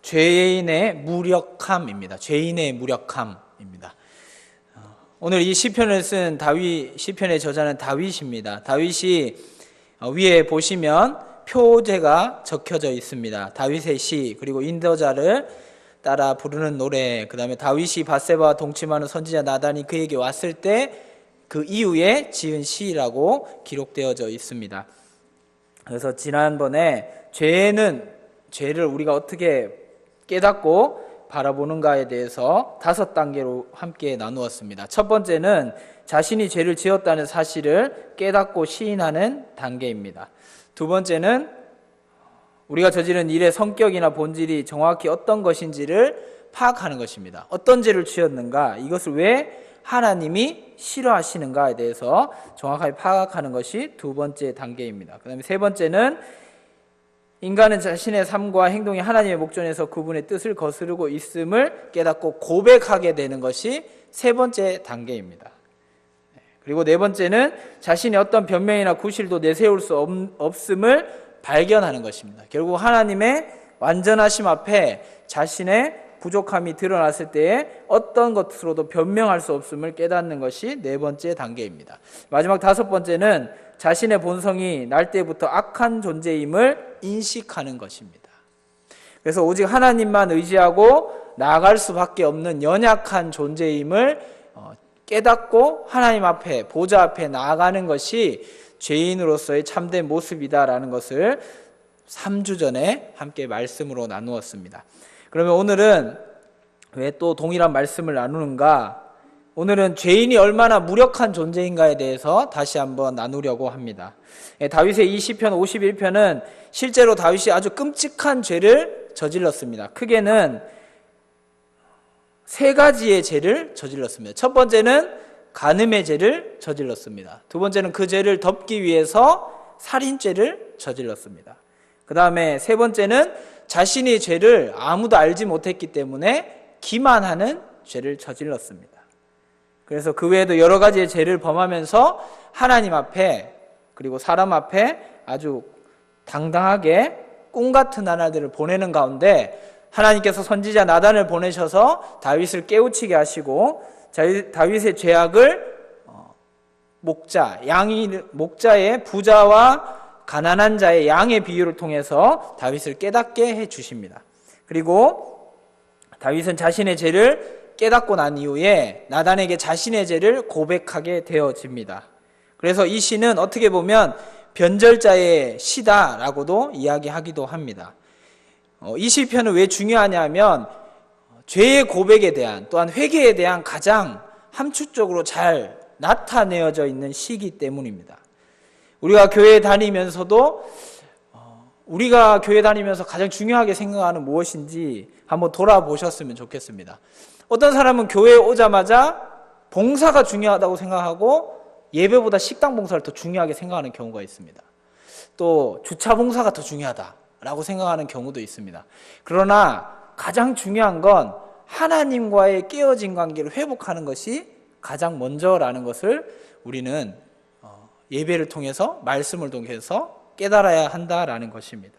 죄인의 무력함입니다. 죄인의 무력함입니다. 오늘 이 시편을 쓴 시편의 저자는 다윗입니다. 다윗이 위에 보시면 표제가 적혀져 있습니다. 다윗의 시, 그리고 인도자를 따라 부르는 노래, 그 다음에 다윗이 밧세바와 동침하는 선지자 나단이 그에게 왔을 때 그 이후에 지은 시라고 기록되어져 있습니다. 그래서 지난번에 죄를 우리가 어떻게 깨닫고 바라보는가에 대해서 5단계로 함께 나누었습니다. 첫 번째는 자신이 죄를 지었다는 사실을 깨닫고 시인하는 단계입니다. 두 번째는 우리가 저지른 일의 성격이나 본질이 정확히 어떤 것인지를 파악하는 것입니다. 어떤 죄를 지었는가, 이것을 왜 하나님이 싫어하시는가에 대해서 정확하게 파악하는 것이 두 번째 단계입니다. 그 다음에 세 번째는 인간은 자신의 삶과 행동이 하나님의 목전에서 그분의 뜻을 거스르고 있음을 깨닫고 고백하게 되는 것이 세 번째 단계입니다. 그리고 네 번째는 자신이 어떤 변명이나 구실도 내세울 수 없음을 발견하는 것입니다. 결국 하나님의 완전하심 앞에 자신의 부족함이 드러났을 때에 어떤 것으로도 변명할 수 없음을 깨닫는 것이 네 번째 단계입니다. 마지막 다섯 번째는 자신의 본성이 날 때부터 악한 존재임을 인식하는 것입니다. 그래서 오직 하나님만 의지하고 나아갈 수밖에 없는 연약한 존재임을 깨닫고 하나님 앞에, 보좌 앞에 나아가는 것이 죄인으로서의 참된 모습이다라는 것을 3주 전에 함께 말씀으로 나누었습니다. 그러면 오늘은 왜 또 동일한 말씀을 나누는가? 오늘은 죄인이 얼마나 무력한 존재인가에 대해서 다시 한번 나누려고 합니다. 다윗의 이 시편 51편은 실제로 다윗이 아주 끔찍한 죄를 저질렀습니다. 크게는 3가지의 죄를 저질렀습니다. 첫 번째는 간음의 죄를 저질렀습니다. 두 번째는 그 죄를 덮기 위해서 살인죄를 저질렀습니다. 그 다음에 세 번째는 자신이 죄를 아무도 알지 못했기 때문에 기만하는 죄를 저질렀습니다. 그래서 그 외에도 여러 가지의 죄를 범하면서 하나님 앞에 그리고 사람 앞에 아주 당당하게 꿈같은 나날들을 보내는 가운데 하나님께서 선지자 나단을 보내셔서 다윗을 깨우치게 하시고 다윗의 죄악을 목자의 부자와 가난한 자의 양의 비유를 통해서 다윗을 깨닫게 해주십니다. 그리고 다윗은 자신의 죄를 깨닫고 난 이후에 나단에게 자신의 죄를 고백하게 되어집니다. 그래서 이 시는 어떻게 보면 변절자의 시다라고도 이야기하기도 합니다. 이 시편은 왜 중요하냐면 죄의 고백에 대한, 또한 회개에 대한 가장 함축적으로 잘 나타내어져 있는 시이기 때문입니다. 우리가 교회에 다니면서도 우리가 교회 다니면서 가장 중요하게 생각하는 무엇인지 한번 돌아보셨으면 좋겠습니다. 어떤 사람은 교회에 오자마자 봉사가 중요하다고 생각하고 예배보다 식당 봉사를 더 중요하게 생각하는 경우가 있습니다. 또 주차 봉사가 더 중요하다라고 생각하는 경우도 있습니다. 그러나 가장 중요한 건 하나님과의 깨어진 관계를 회복하는 것이 가장 먼저라는 것을 우리는 예배를 통해서, 말씀을 통해서 깨달아야 한다라는 것입니다.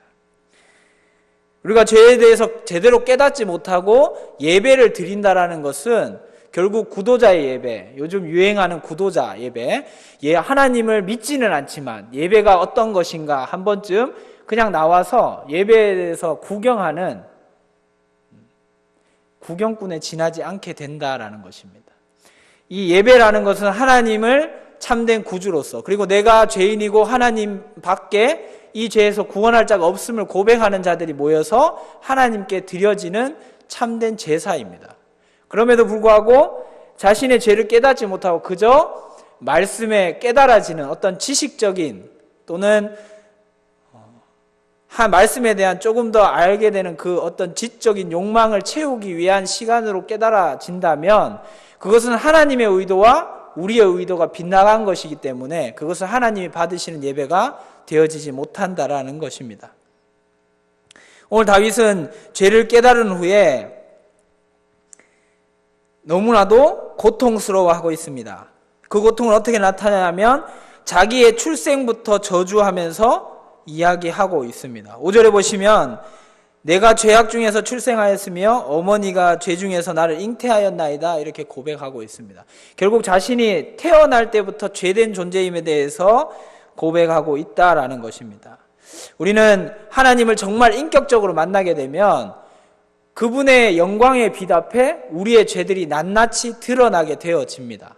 우리가 죄에 대해서 제대로 깨닫지 못하고 예배를 드린다라는 것은 결국 구도자의 예배, 요즘 유행하는 구도자 예배, 하나님을 믿지는 않지만 예배가 어떤 것인가 한 번쯤 그냥 나와서 예배에 대해서 구경하는 구경꾼에 지나지 않게 된다라는 것입니다. 이 예배라는 것은 하나님을 참된 구주로서, 그리고 내가 죄인이고 하나님 밖에 이 죄에서 구원할 자가 없음을 고백하는 자들이 모여서 하나님께 드려지는 참된 제사입니다. 그럼에도 불구하고 자신의 죄를 깨닫지 못하고 그저 말씀에 깨달아지는 어떤 지식적인 또는 말씀에 대한 조금 더 알게 되는 그 어떤 지적인 욕망을 채우기 위한 시간으로 깨달아진다면 그것은 하나님의 의도와 우리의 의도가 빗나간 것이기 때문에 그것을 하나님이 받으시는 예배가 되어지지 못한다라는 것입니다. 오늘 다윗은 죄를 깨달은 후에 너무나도 고통스러워하고 있습니다. 그 고통을 어떻게 나타내냐면 자기의 출생부터 저주하면서 이야기하고 있습니다. 5절에 보시면 내가 죄악 중에서 출생하였으며 어머니가 죄 중에서 나를 잉태하였나이다 이렇게 고백하고 있습니다. 결국 자신이 태어날 때부터 죄된 존재임에 대해서 고백하고 있다라는 것입니다. 우리는 하나님을 정말 인격적으로 만나게 되면 그분의 영광의 빛 앞에 우리의 죄들이 낱낱이 드러나게 되어집니다.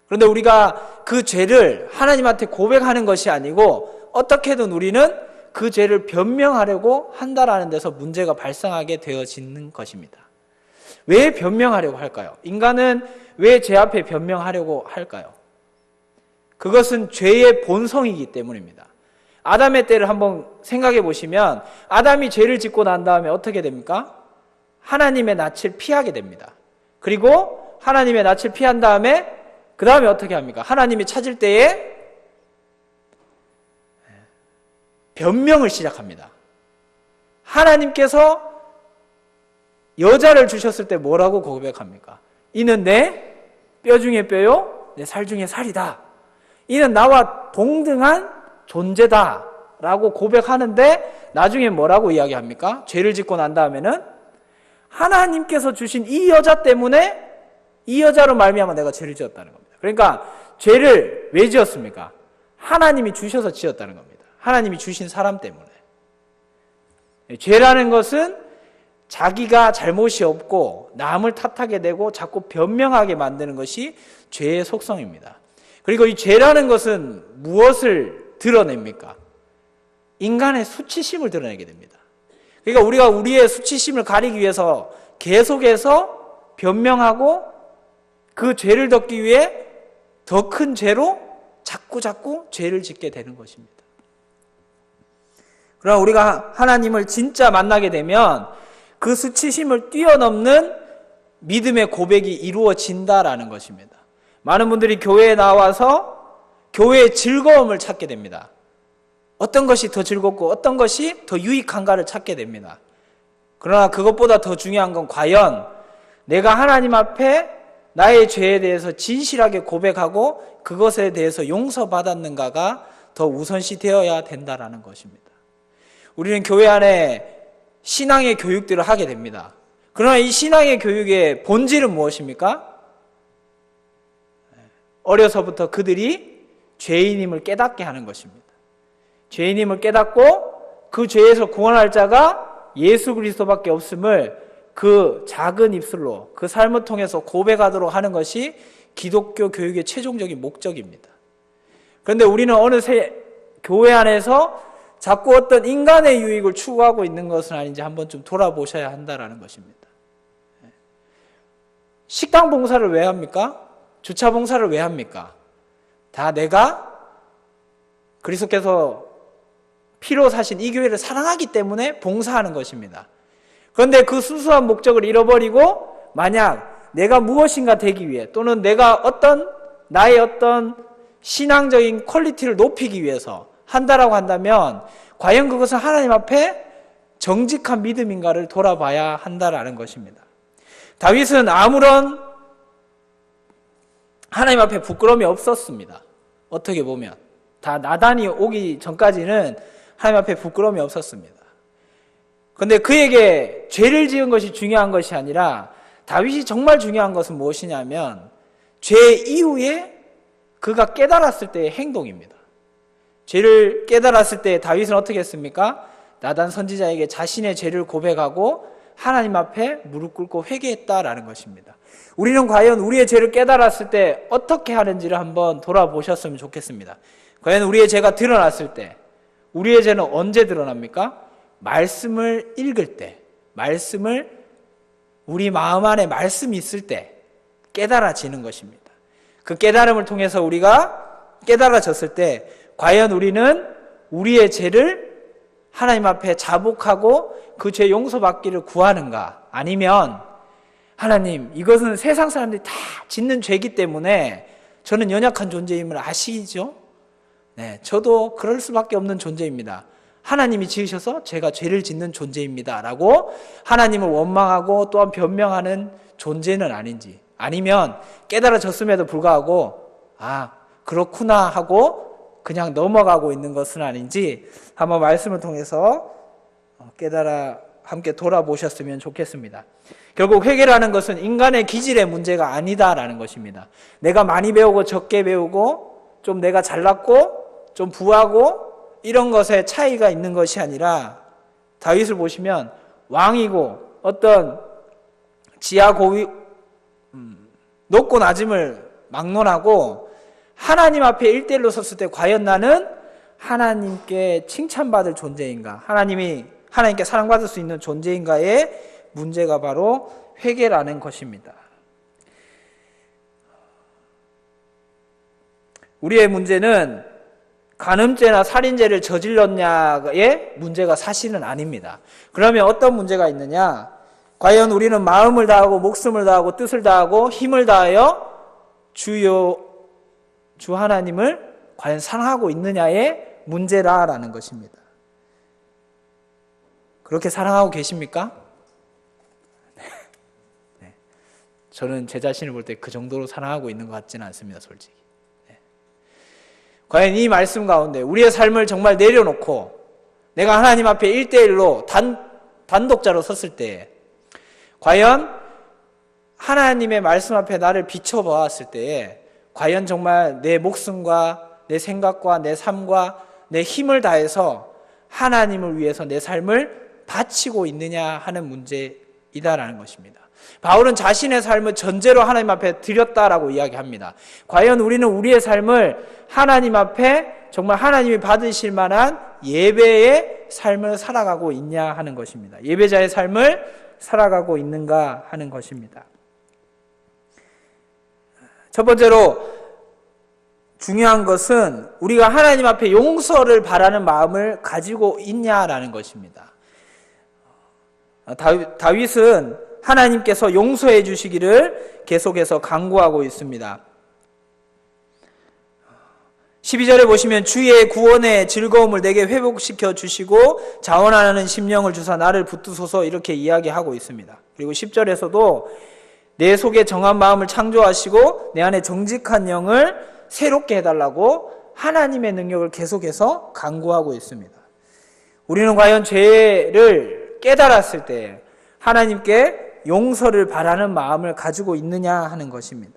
그런데 우리가 그 죄를 하나님한테 고백하는 것이 아니고 어떻게든 우리는 그 죄를 변명하려고 한다라는 데서 문제가 발생하게 되어지는 것입니다. 왜 변명하려고 할까요? 인간은 왜 죄 앞에 변명하려고 할까요? 그것은 죄의 본성이기 때문입니다. 아담의 때를 한번 생각해 보시면 아담이 죄를 짓고 난 다음에 어떻게 됩니까? 하나님의 낯을 피하게 됩니다. 그리고 하나님의 낯을 피한 다음에 그 다음에 어떻게 합니까? 하나님이 찾을 때에 변명을 시작합니다. 하나님께서 여자를 주셨을 때 뭐라고 고백합니까? 이는 내 뼈 중에 뼈요, 내 살 중에 살이다. 이는 나와 동등한 존재다 라고 고백하는데 나중에 뭐라고 이야기합니까? 죄를 짓고 난 다음에는 하나님께서 주신 이 여자 때문에 이 여자로 말미암아 내가 죄를 지었다는 겁니다. 그러니까 죄를 왜 지었습니까? 하나님이 주셔서 지었다는 겁니다. 하나님이 주신 사람 때문에. 죄라는 것은 자기가 잘못이 없고 남을 탓하게 되고 자꾸 변명하게 만드는 것이 죄의 속성입니다. 그리고 이 죄라는 것은 무엇을 드러냅니까? 인간의 수치심을 드러내게 됩니다. 그러니까 우리가 우리의 수치심을 가리기 위해서 계속해서 변명하고 그 죄를 덮기 위해 더 큰 죄로 자꾸 죄를 짓게 되는 것입니다. 그러나 우리가 하나님을 진짜 만나게 되면 그 수치심을 뛰어넘는 믿음의 고백이 이루어진다라는 것입니다. 많은 분들이 교회에 나와서 교회의 즐거움을 찾게 됩니다. 어떤 것이 더 즐겁고 어떤 것이 더 유익한가를 찾게 됩니다. 그러나 그것보다 더 중요한 건 과연 내가 하나님 앞에 나의 죄에 대해서 진실하게 고백하고 그것에 대해서 용서받았는가가 더 우선시 되어야 된다라는 것입니다. 우리는 교회 안에 신앙의 교육들을 하게 됩니다. 그러나 이 신앙의 교육의 본질은 무엇입니까? 어려서부터 그들이 죄인임을 깨닫게 하는 것입니다. 죄인임을 깨닫고 그 죄에서 구원할 자가 예수 그리스도밖에 없음을 그 작은 입술로 그 삶을 통해서 고백하도록 하는 것이 기독교 교육의 최종적인 목적입니다. 그런데 우리는 어느새 교회 안에서 자꾸 어떤 인간의 유익을 추구하고 있는 것은 아닌지 한번 좀 돌아보셔야 한다라는 것입니다. 식당 봉사를 왜 합니까? 주차 봉사를 왜 합니까? 다 내가 그리스도께서 피로 사신 이 교회를 사랑하기 때문에 봉사하는 것입니다. 그런데 그 순수한 목적을 잃어버리고 만약 내가 무엇인가 되기 위해 또는 내가 나의 어떤 신앙적인 퀄리티를 높이기 위해서 한다라고 한다면 과연 그것은 하나님 앞에 정직한 믿음인가를 돌아봐야 한다라는 것입니다. 다윗은 아무런 하나님 앞에 부끄러움이 없었습니다. 어떻게 보면 다 나단이 오기 전까지는 하나님 앞에 부끄러움이 없었습니다. 그런데 그에게 죄를 지은 것이 중요한 것이 아니라 다윗이 정말 중요한 것은 무엇이냐면 죄 이후에 그가 깨달았을 때의 행동입니다. 죄를 깨달았을 때 다윗은 어떻게 했습니까? 나단 선지자에게 자신의 죄를 고백하고 하나님 앞에 무릎 꿇고 회개했다라는 것입니다. 우리는 과연 우리의 죄를 깨달았을 때 어떻게 하는지를 한번 돌아보셨으면 좋겠습니다. 과연 우리의 죄가 드러났을 때 우리의 죄는 언제 드러납니까? 말씀을 읽을 때, 우리 마음 안에 말씀이 있을 때 깨달아지는 것입니다. 그 깨달음을 통해서 우리가 깨달아졌을 때 과연 우리는 우리의 죄를 하나님 앞에 자복하고 그 죄 용서받기를 구하는가? 아니면 하나님, 이것은 세상 사람들이 다 짓는 죄이기 때문에 저는 연약한 존재임을 아시죠? 네, 저도 그럴 수밖에 없는 존재입니다. 하나님이 지으셔서 제가 죄를 짓는 존재입니다 라고 하나님을 원망하고 또한 변명하는 존재는 아닌지, 아니면 깨달아졌음에도 불구하고 그렇구나 하고 그냥 넘어가고 있는 것은 아닌지 한번 말씀을 통해서 깨달아 함께 돌아보셨으면 좋겠습니다. 결국 회개라는 것은 인간의 기질의 문제가 아니다라는 것입니다. 내가 많이 배우고 적게 배우고 좀 내가 잘났고 좀 부하고 이런 것에 차이가 있는 것이 아니라 다윗을 보시면 왕이고 어떤 지하 고위 높고 낮음을 막론하고 하나님 앞에 1대1로 섰을 때 과연 나는 하나님께 칭찬받을 존재인가, 하나님께 사랑받을 수 있는 존재인가의 문제가 바로 회개라는 것입니다. 우리의 문제는 간음죄나 살인죄를 저질렀냐의 문제가 사실은 아닙니다. 그러면 어떤 문제가 있느냐? 과연 우리는 마음을 다하고 목숨을 다하고 뜻을 다하고 힘을 다하여 주 하나님을 과연 사랑하고 있느냐의 문제라는 것입니다. 그렇게 사랑하고 계십니까? 네. 저는 제 자신을 볼 때 그 정도로 사랑하고 있는 것 같지는 않습니다, 솔직히. 네. 과연 이 말씀 가운데 우리의 삶을 정말 내려놓고 내가 하나님 앞에 1대1로 단독자로 섰을 때 과연 하나님의 말씀 앞에 나를 비춰보았을 때에 과연 정말 내 목숨과 내 생각과 내 삶과 내 힘을 다해서 하나님을 위해서 내 삶을 바치고 있느냐 하는 문제이다라는 것입니다. 바울은 자신의 삶을 전제로 하나님 앞에 드렸다라고 이야기합니다. 과연 우리는 우리의 삶을 하나님 앞에 정말 하나님이 받으실 만한 예배의 삶을 살아가고 있냐 하는 것입니다. 예배자의 삶을 살아가고 있는가 하는 것입니다. 첫 번째로 중요한 것은 우리가 하나님 앞에 용서를 바라는 마음을 가지고 있냐라는 것입니다. 다윗은 하나님께서 용서해 주시기를 계속해서 간구하고 있습니다. 12절에 보시면 주의 구원의 즐거움을 내게 회복시켜 주시고 자원하는 심령을 주사 나를 붙드소서 이렇게 이야기하고 있습니다. 그리고 10절에서도 내 속에 정한 마음을 창조하시고 내 안에 정직한 영을 새롭게 해달라고 하나님의 능력을 계속해서 간구하고 있습니다. 우리는 과연 죄를 깨달았을 때 하나님께 용서를 바라는 마음을 가지고 있느냐 하는 것입니다.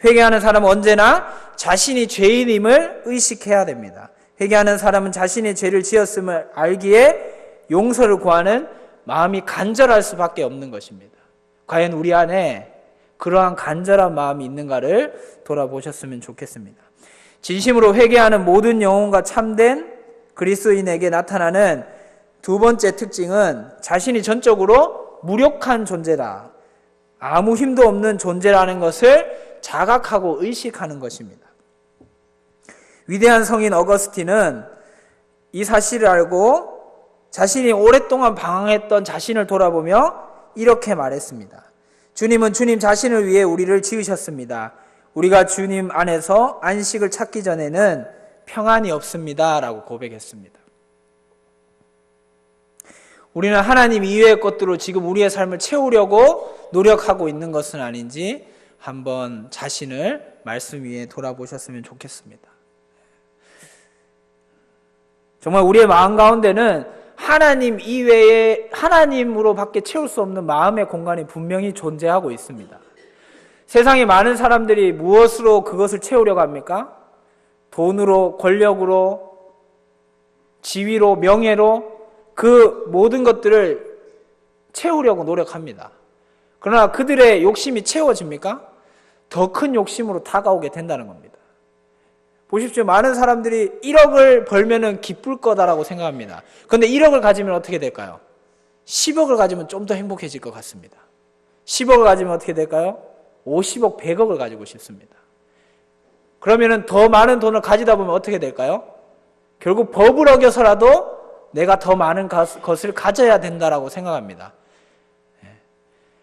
회개하는 사람은 언제나 자신이 죄인임을 의식해야 됩니다. 회개하는 사람은 자신의 죄를 지었음을 알기에 용서를 구하는 마음이 간절할 수밖에 없는 것입니다. 과연 우리 안에 그러한 간절한 마음이 있는가를 돌아보셨으면 좋겠습니다. 진심으로 회개하는 모든 영혼과 참된 그리스도인에게 나타나는 두 번째 특징은 자신이 전적으로 무력한 존재다, 아무 힘도 없는 존재라는 것을 자각하고 의식하는 것입니다. 위대한 성인 어거스틴은 이 사실을 알고 자신이 오랫동안 방황했던 자신을 돌아보며 이렇게 말했습니다. 주님은 주님 자신을 위해 우리를 지으셨습니다. 우리가 주님 안에서 안식을 찾기 전에는 평안이 없습니다 라고 고백했습니다. 우리는 하나님 이외의 것들로 지금 우리의 삶을 채우려고 노력하고 있는 것은 아닌지 한번 자신을 말씀 위에 돌아보셨으면 좋겠습니다. 정말 우리의 마음 가운데는 하나님 이외에 하나님으로밖에 채울 수 없는 마음의 공간이 분명히 존재하고 있습니다. 세상에 많은 사람들이 무엇으로 그것을 채우려고 합니까? 돈으로, 권력으로, 지위로, 명예로 그 모든 것들을 채우려고 노력합니다. 그러나 그들의 욕심이 채워집니까? 더 큰 욕심으로 다가오게 된다는 겁니다. 보십시오. 많은 사람들이 1억을 벌면은 기쁠 거다라고 생각합니다. 그런데 1억을 가지면 어떻게 될까요? 10억을 가지면 좀 더 행복해질 것 같습니다. 10억을 가지면 어떻게 될까요? 50억, 100억을 가지고 싶습니다. 그러면은 더 많은 돈을 가지다 보면 어떻게 될까요? 결국 법을 어겨서라도 내가 더 많은 것을 가져야 된다라고 생각합니다.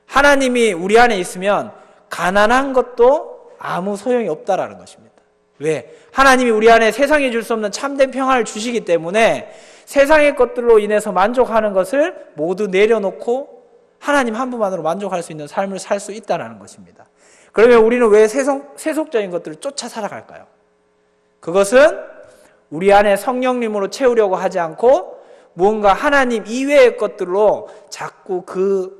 하나님이 우리 안에 있으면 가난한 것도 아무 소용이 없다라는 것입니다. 왜? 하나님이 우리 안에 세상에 줄 수 없는 참된 평안을 주시기 때문에 세상의 것들로 인해서 만족하는 것을 모두 내려놓고 하나님 한 분만으로 만족할 수 있는 삶을 살 수 있다는 것입니다. 그러면 우리는 왜 세속적인 것들을 쫓아 살아갈까요? 그것은 우리 안에 성령님으로 채우려고 하지 않고 무언가 하나님 이외의 것들로 자꾸 그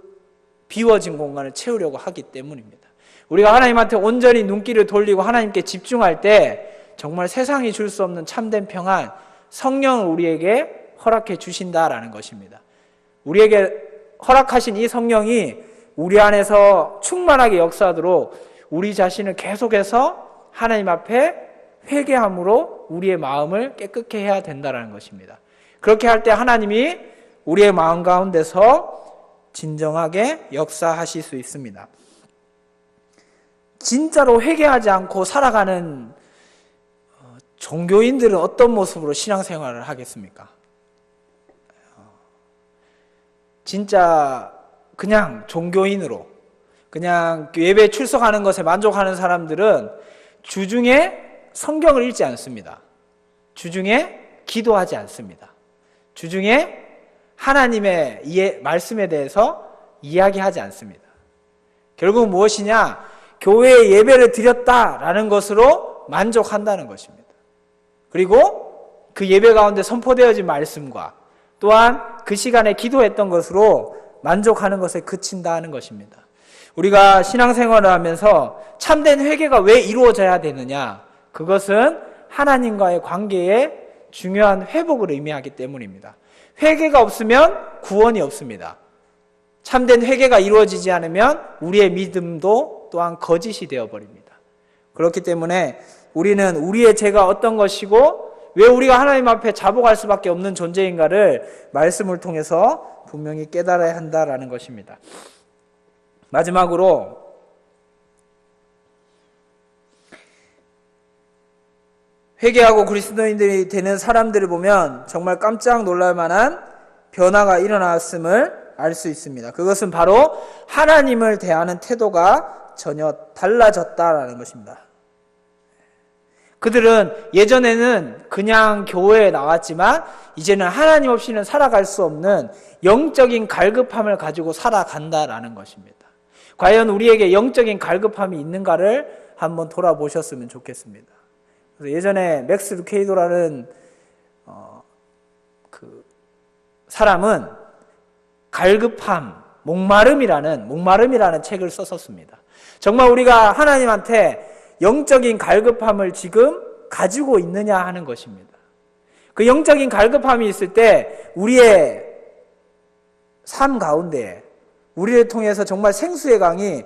비워진 공간을 채우려고 하기 때문입니다. 우리가 하나님한테 온전히 눈길을 돌리고 하나님께 집중할 때 정말 세상이 줄 수 없는 참된 평안, 성령을 우리에게 허락해 주신다라는 것입니다. 우리에게 허락하신 이 성령이 우리 안에서 충만하게 역사하도록 우리 자신을 계속해서 하나님 앞에 회개함으로 우리의 마음을 깨끗게 해야 된다는 것입니다. 그렇게 할 때 하나님이 우리의 마음 가운데서 진정하게 역사하실 수 있습니다. 진짜로 회개하지 않고 살아가는 종교인들은 어떤 모습으로 신앙생활을 하겠습니까? 진짜 그냥 종교인으로 그냥 예배 출석하는 것에 만족하는 사람들은 주중에 성경을 읽지 않습니다. 주중에 기도하지 않습니다. 주중에 하나님의 말씀에 대해서 이야기하지 않습니다. 결국 무엇이냐? 교회에 예배를 드렸다라는 것으로 만족한다는 것입니다. 그리고 그 예배 가운데 선포되어진 말씀과 또한 그 시간에 기도했던 것으로 만족하는 것에 그친다는 것입니다. 우리가 신앙생활을 하면서 참된 회개가 왜 이루어져야 되느냐? 그것은 하나님과의 관계에 중요한 회복을 의미하기 때문입니다. 회개가 없으면 구원이 없습니다. 참된 회개가 이루어지지 않으면 우리의 믿음도 또한 거짓이 되어버립니다. 그렇기 때문에 우리는 우리의 죄가 어떤 것이고 왜 우리가 하나님 앞에 자복할 수밖에 없는 존재인가를 말씀을 통해서 분명히 깨달아야 한다라는 것입니다. 마지막으로 회개하고 그리스도인들이 되는 사람들을 보면 정말 깜짝 놀랄 만한 변화가 일어났음을 알 수 있습니다. 그것은 바로 하나님을 대하는 태도가 전혀 달라졌다라는 것입니다. 그들은 예전에는 그냥 교회에 나왔지만 이제는 하나님 없이는 살아갈 수 없는 영적인 갈급함을 가지고 살아간다라는 것입니다. 과연 우리에게 영적인 갈급함이 있는가를 한번 돌아보셨으면 좋겠습니다. 그래서 예전에 맥스 루케이도라는 그 사람은 갈급함, 목마름이라는 책을 썼었습니다. 정말 우리가 하나님한테 영적인 갈급함을 지금 가지고 있느냐 하는 것입니다. 그 영적인 갈급함이 있을 때 우리의 삶 가운데 우리를 통해서 정말 생수의 강이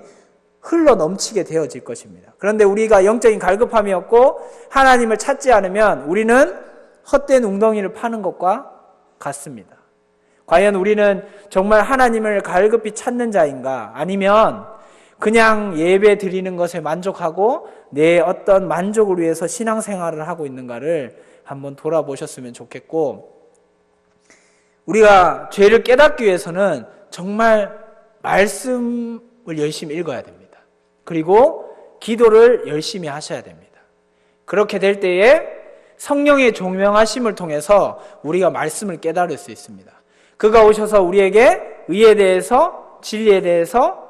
흘러 넘치게 되어질 것입니다. 그런데 우리가 영적인 갈급함이 없고 하나님을 찾지 않으면 우리는 헛된 웅덩이를 파는 것과 같습니다. 과연 우리는 정말 하나님을 갈급히 찾는 자인가? 아니면 그냥 예배 드리는 것에 만족하고 내 어떤 만족을 위해서 신앙생활을 하고 있는가를 한번 돌아보셨으면 좋겠고, 우리가 죄를 깨닫기 위해서는 정말 말씀을 열심히 읽어야 됩니다. 그리고 기도를 열심히 하셔야 됩니다. 그렇게 될 때에 성령의 종명하심을 통해서 우리가 말씀을 깨달을 수 있습니다. 그가 오셔서 우리에게 의에 대해서, 진리에 대해서,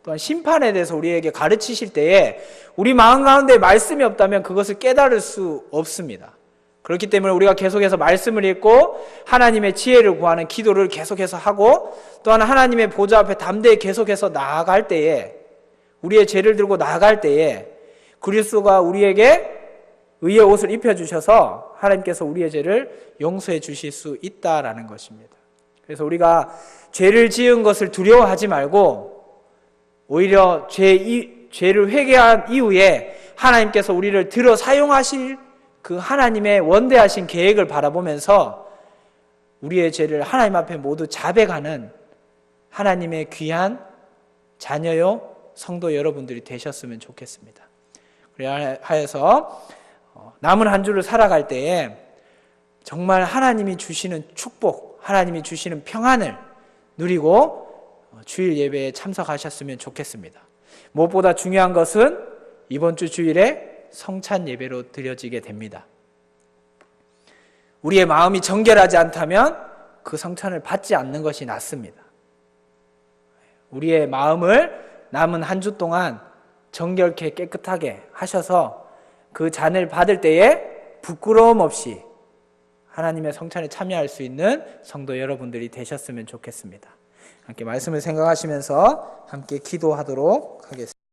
또한 심판에 대해서 우리에게 가르치실 때에 우리 마음 가운데 말씀이 없다면 그것을 깨달을 수 없습니다. 그렇기 때문에 우리가 계속해서 말씀을 읽고 하나님의 지혜를 구하는 기도를 계속해서 하고, 또한 하나님의 보좌 앞에 담대히 계속해서 나아갈 때에, 우리의 죄를 들고 나아갈 때에 그리스도가 우리에게 의의 옷을 입혀주셔서 하나님께서 우리의 죄를 용서해 주실 수 있다라는 것입니다. 그래서 우리가 죄를 지은 것을 두려워하지 말고 오히려 죄를 회개한 이후에 하나님께서 우리를 들어 사용하실 그 하나님의 원대하신 계획을 바라보면서 우리의 죄를 하나님 앞에 모두 자백하는 하나님의 귀한 자녀요 성도 여러분들이 되셨으면 좋겠습니다. 그래야 하여서 남은 한 주를 살아갈 때에 정말 하나님이 주시는 축복, 하나님이 주시는 평안을 누리고 주일 예배에 참석하셨으면 좋겠습니다. 무엇보다 중요한 것은 이번 주 주일에 성찬 예배로 드려지게 됩니다. 우리의 마음이 정결하지 않다면 그 성찬을 받지 않는 것이 낫습니다. 우리의 마음을 남은 한 주 동안 정결케 깨끗하게 하셔서 그 잔을 받을 때에 부끄러움 없이 하나님의 성찬에 참여할 수 있는 성도 여러분들이 되셨으면 좋겠습니다. 함께 말씀을 생각하시면서 함께 기도하도록 하겠습니다.